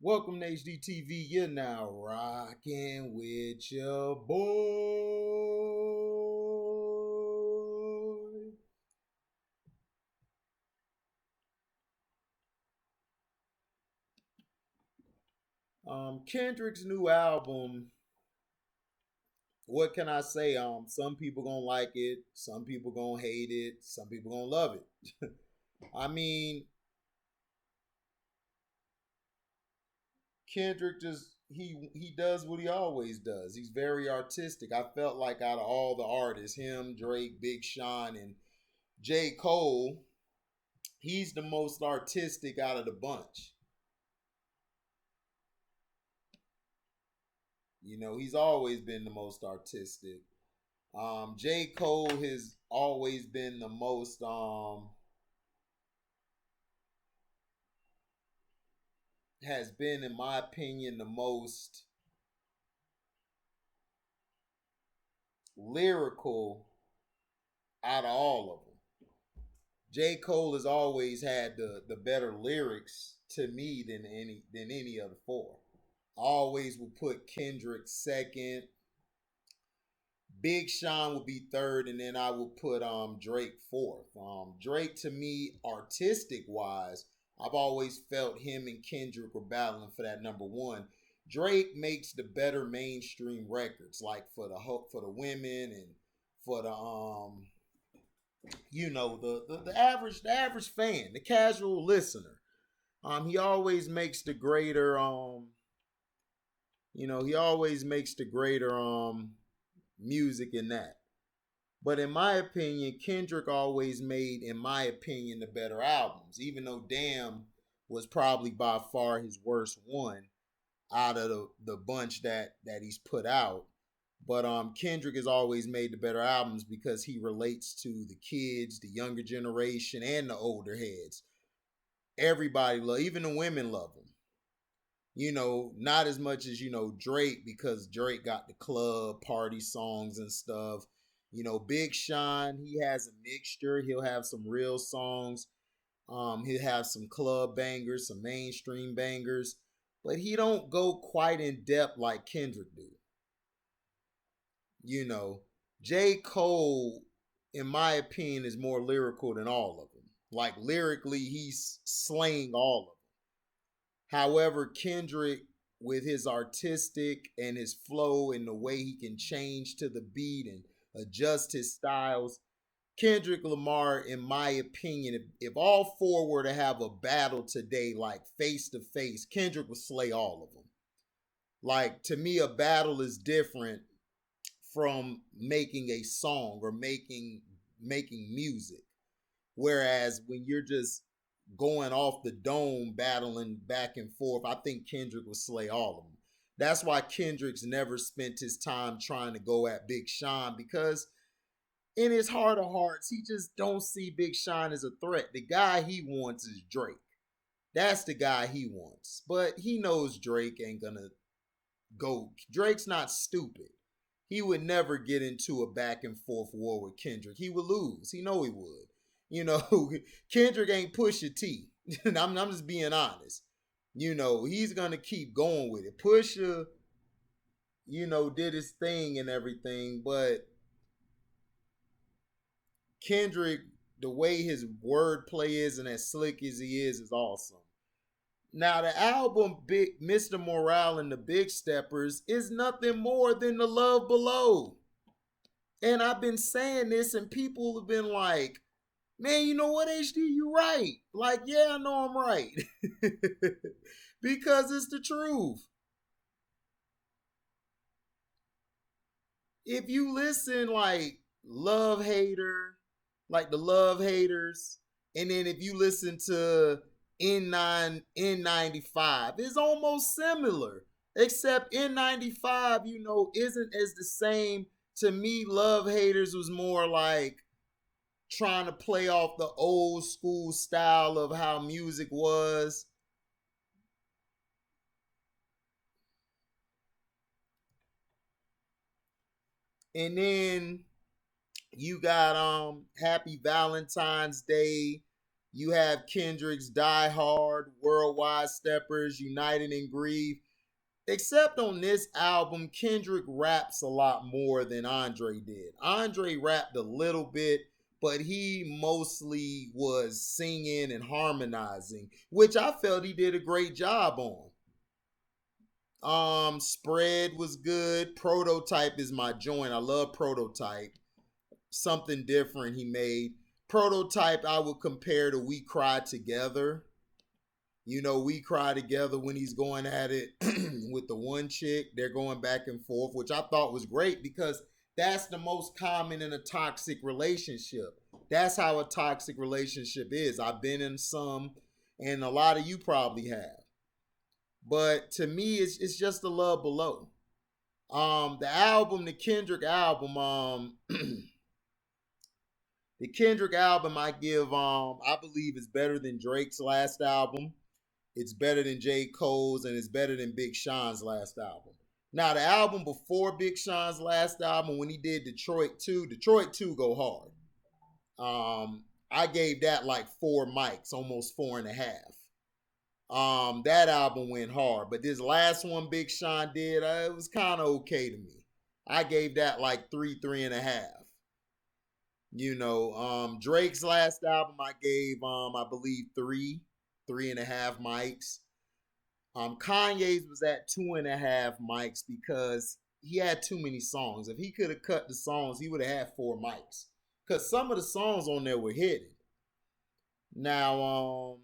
Welcome to HDTV. You're now rocking with your boy. Kendrick's new album. What can I say? Some people gonna like it, some people gonna hate it, some people gonna love it. I mean, Kendrick just he does what he always does. He's very artistic. I felt like out of all the artists, him, Drake, Big Sean, and J. Cole, he's the most artistic out of the bunch. He's always been the most artistic. J. Cole has always been the most has been, in my opinion, the most lyrical out of all of them. J. Cole has always had the better lyrics to me than any of the four. I always would put Kendrick second. Big Sean would be third, and then I would put Drake fourth. Drake, to me, artistic wise, I've always felt him and Kendrick were battling for that number one. Drake makes the better mainstream records, like for the women and for the average fan, the casual listener. He always makes the greater he always makes the greater music in that. But in my opinion, Kendrick always made, in my opinion, the better albums. Even though Damn was probably by far his worst one out of the bunch that he's put out. But Kendrick has always made the better albums because he relates to the kids, the younger generation, and the older heads. Everybody love, even the women love him. Not as much as Drake, because Drake got the club party songs and stuff. Big Sean, he has a mixture. He'll have some real songs. He'll have some club bangers, some mainstream bangers, but he don't go quite in depth like Kendrick do. You know, J. Cole, in my opinion, is more lyrical than all of them. Like lyrically, he's slaying all of them. However, Kendrick, with his artistic and his flow and the way he can change to the beat and adjust his styles, Kendrick Lamar, in my opinion, if all four were to have a battle today, like face to face, Kendrick would slay all of them. Like, to me, a battle is different from making a song or making music. Whereas when you're just going off the dome, battling back and forth, I think Kendrick will slay all of them. That's why Kendrick's never spent his time trying to go at Big Sean, because in his heart of hearts, he just don't see Big Sean as a threat. The guy he wants is Drake. That's the guy he wants. But he knows Drake ain't gonna go. Drake's not stupid. He would never get into a back and forth war with Kendrick. He would lose. He know he would. Kendrick ain't Pusha T. I'm just being honest. He's gonna keep going with it. Pusha, did his thing and everything, but Kendrick, the way his wordplay is and as slick as he is awesome. Now the album Big Mr. Morale and the Big Steppers is nothing more than the Love Below. And I've been saying this, and people have been like, man, you know what, HD, you right. Like, yeah, I know I'm right. Because it's the truth. If you listen, like Love Hater, like the Love Haters, and then if you listen to N9 N95, it's almost similar. Except N95, isn't as the same. To me, Love Haters was more like trying to play off the old school style of how music was. And then you got Happy Valentine's Day. You have Kendrick's Die Hard, Worldwide Steppers, United in Grief. Except on this album, Kendrick raps a lot more than Andre did. Andre rapped a little bit, but he mostly was singing and harmonizing, which I felt he did a great job on. Spread was good. Prototype is my joint. I love Prototype. Something different he made. Prototype I would compare to We Cry Together. You know, We Cry Together when he's going at it with the one chick. They're going back and forth, which I thought was great because that's the most common in a toxic relationship. That's how a toxic relationship is. I've been in some, and a lot of you probably have. But to me, it's just the love below. The album, the Kendrick album, the Kendrick album I give I believe is better than Drake's last album. It's better than J. Cole's and it's better than Big Sean's last album. Now the album before Big Sean's last album, when he did Detroit 2 go hard. I gave that like 4 mics, almost 4.5. That album went hard, but this last one Big Sean did, it was kind of okay to me. I gave that like 3.5. You know, Drake's last album I gave I believe 3.5 mics. Kanye's was at 2.5 mics because he had too many songs. If he could have cut the songs, he would have had 4 mics. Cause some of the songs on there were hidden. Now,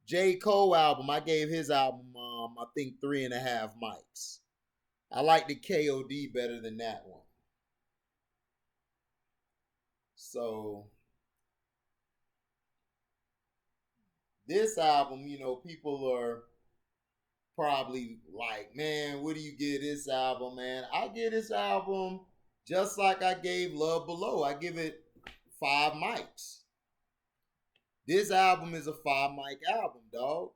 J. Cole album, I gave his album I think 3.5 mics. I like the KOD better than that one. So this album, you know, people are probably like, man, what do you get this album, man? I get this album just like I gave Love Below. I give it 5 mics. This album is a 5 mic album, dog.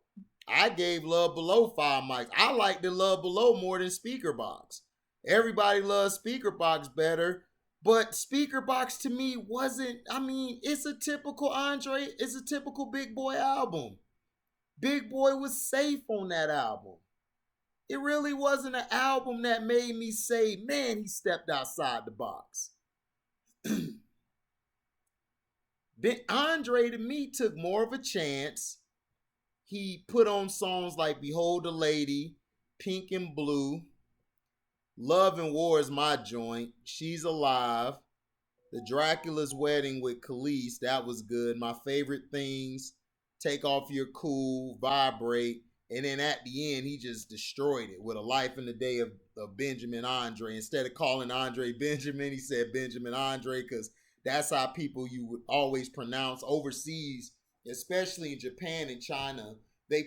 I gave Love Below 5 mics. I like the Love Below more than Speaker Box. Everybody loves Speaker Box better, but Speaker Box to me wasn't, I mean, it's a typical Andre, it's a typical Big Boy album. Big Boy was safe on that album. It really wasn't an album that made me say, man, he stepped outside the box. Andre to me took more of a chance. He put on songs like Behold the Lady, Pink and Blue, Love and War is my joint, She's Alive, The Dracula's Wedding with Khalees, that was good. My favorite things, Take Off Your Cool, Vibrate, and then at the end, he just destroyed it with A Life in the Day of Benjamin Andre. Instead of calling Andre Benjamin, he said Benjamin Andre because that's how people you would always pronounce overseas, especially in Japan and China. They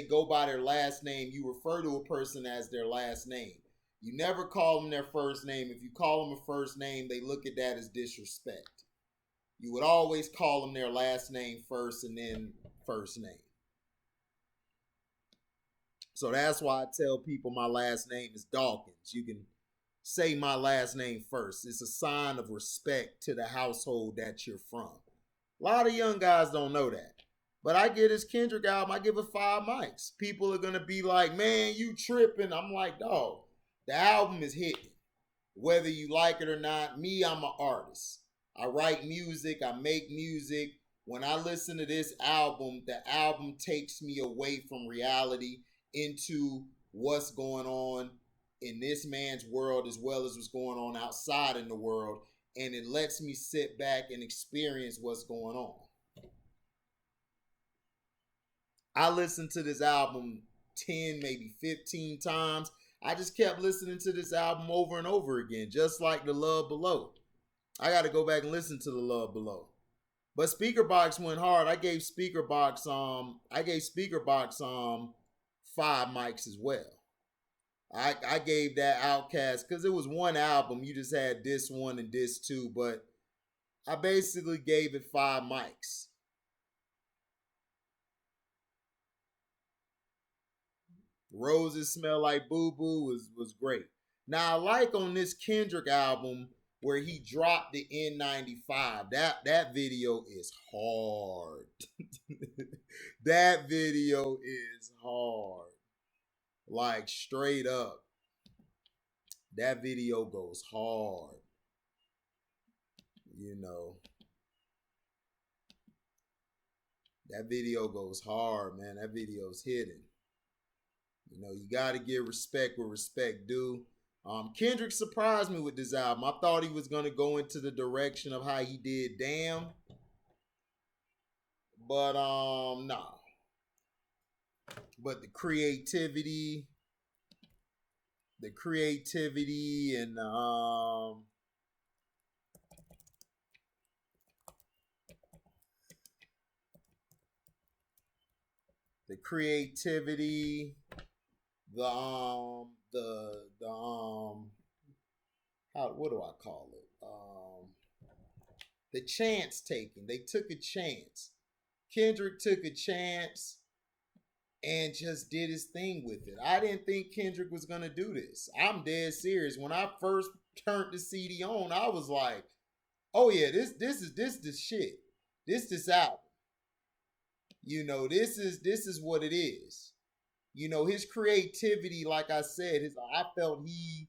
go by their last name. You refer to a person as their last name. You never call them their first name. If you call them a first name, they look at that as disrespect. You would always call them their last name first and then first name. So that's why I tell people my last name is Dawkins. You can say my last name first. It's a sign of respect to the household that you're from. A lot of young guys don't know that. But I get his Kendrick album, I give it 5 mics. People are gonna be like, man, you tripping. I'm like, dog, the album is hitting. Whether you like it or not, me, I'm an artist. I write music, I make music. When I listen to this album, the album takes me away from reality into what's going on in this man's world as well as what's going on outside in the world. And it lets me sit back and experience what's going on. I listened to this album 10, maybe 15 times. I just kept listening to this album over and over again, just like The Love Below. I got to go back and listen to The Love Below. But Speaker Box went hard. I gave Speaker Box 5 mics as well. I gave that Outcast because it was one album. You just had this one and this two, but I basically gave it 5 mics. Roses Smell Like Boo Boo was great. Now I like on this Kendrick album where he dropped the N95. That video is hard. That video is hard. Like straight up. That video goes hard. You know. That video goes hard, man. That video's hidden. You know, you got to give respect where respect due. Kendrick surprised me with this album. I thought he was gonna go into the direction of how he did Damn, but nah. But the creativity, and the creativity, the how what do I call it? The chance taking. They took a chance. Kendrick took a chance and just did his thing with it. I didn't think Kendrick was gonna do this. I'm dead serious. When I first turned the CD on, I was like, "Oh yeah, this shit. This album. You know, this is what it is." You know, his creativity, like I said, I felt he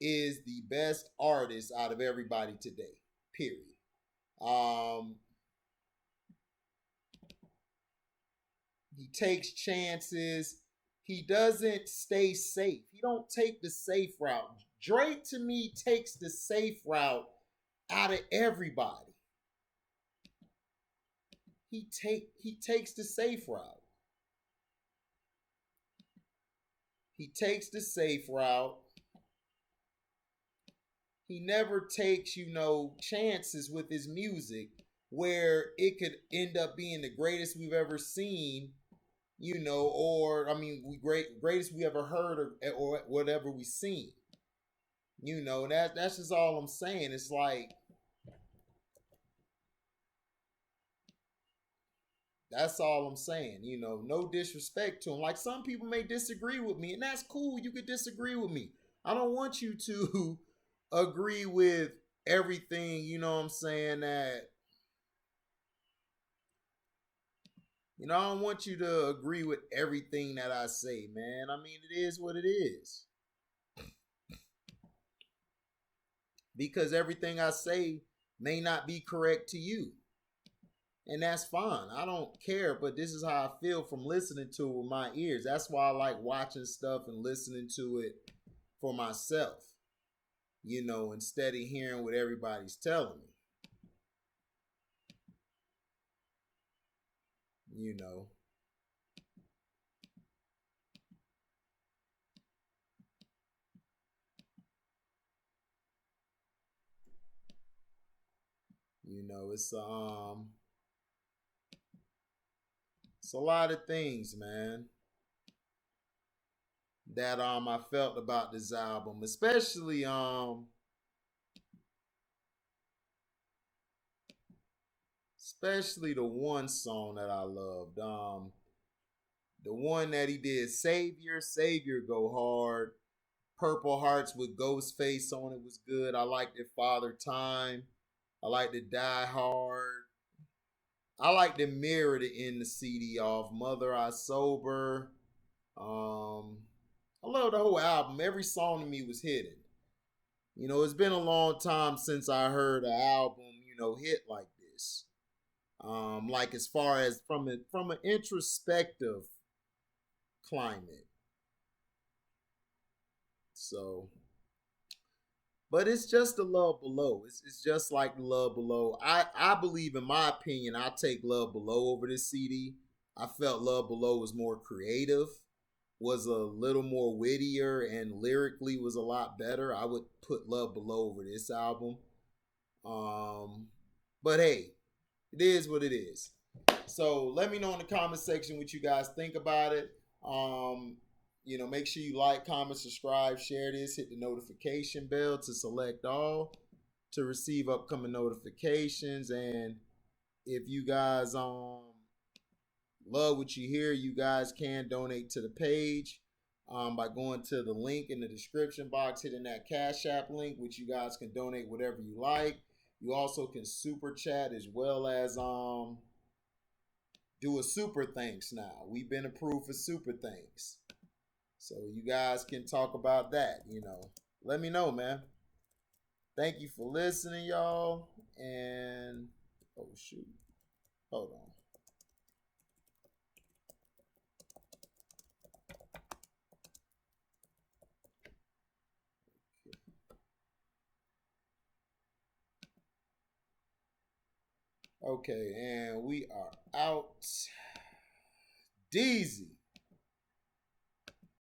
is the best artist out of everybody today. Period. Um, he takes chances. He doesn't stay safe. He don't take the safe route. Drake to me takes the safe route out of everybody. He takes the safe route. He takes the safe route. He never takes, chances with his music where it could end up being the greatest we've ever seen, or I mean, greatest we ever heard, or whatever we seen. That's just all I'm saying. It's like that's all I'm saying. No disrespect to him. Like some people may disagree with me, and that's cool. You could disagree with me. I don't want you to agree with everything, what I'm saying, that I don't want you to agree with everything that I say, man. I mean, it is what it is. Because everything I say may not be correct to you. And that's fine. I don't care, but this is how I feel from listening to it with my ears. That's why I like watching stuff and listening to it for myself, instead of hearing what everybody's telling me. You know. It's a lot of things, man, that I felt about this album, especially the one song that I loved. The one that he did, Savior go hard. Purple Hearts with Ghostface on it was good. I liked it, Father Time. I liked it, Die Hard. I like the Mirror to end the CD off. Mother I Sober. I love the whole album. Every song to me was hidden. It's been a long time since I heard an album, hit like this. Like as far as from an introspective climate. So, but it's just the Love Below. It's just like the Love Below. I believe, in my opinion, I take Love Below over this CD. I felt Love Below was more creative, was a little more wittier, and lyrically was a lot better. I would put Love Below over this album. But hey, it is what it is. So let me know in the comment section what you guys think about it. Make sure you like, comment, subscribe, share this, hit the notification bell to select all to receive upcoming notifications. And if you guys love what you hear, you guys can donate to the page. by going to the link in the description box, hitting that Cash App link, which you guys can donate whatever you like. You also can super chat as well as do a super thanks now. We've been approved for super thanks. So you guys can talk about that, you know. Let me know, man. Thank you for listening, y'all. And oh shoot. Hold on. Okay, and we are out. Deezy.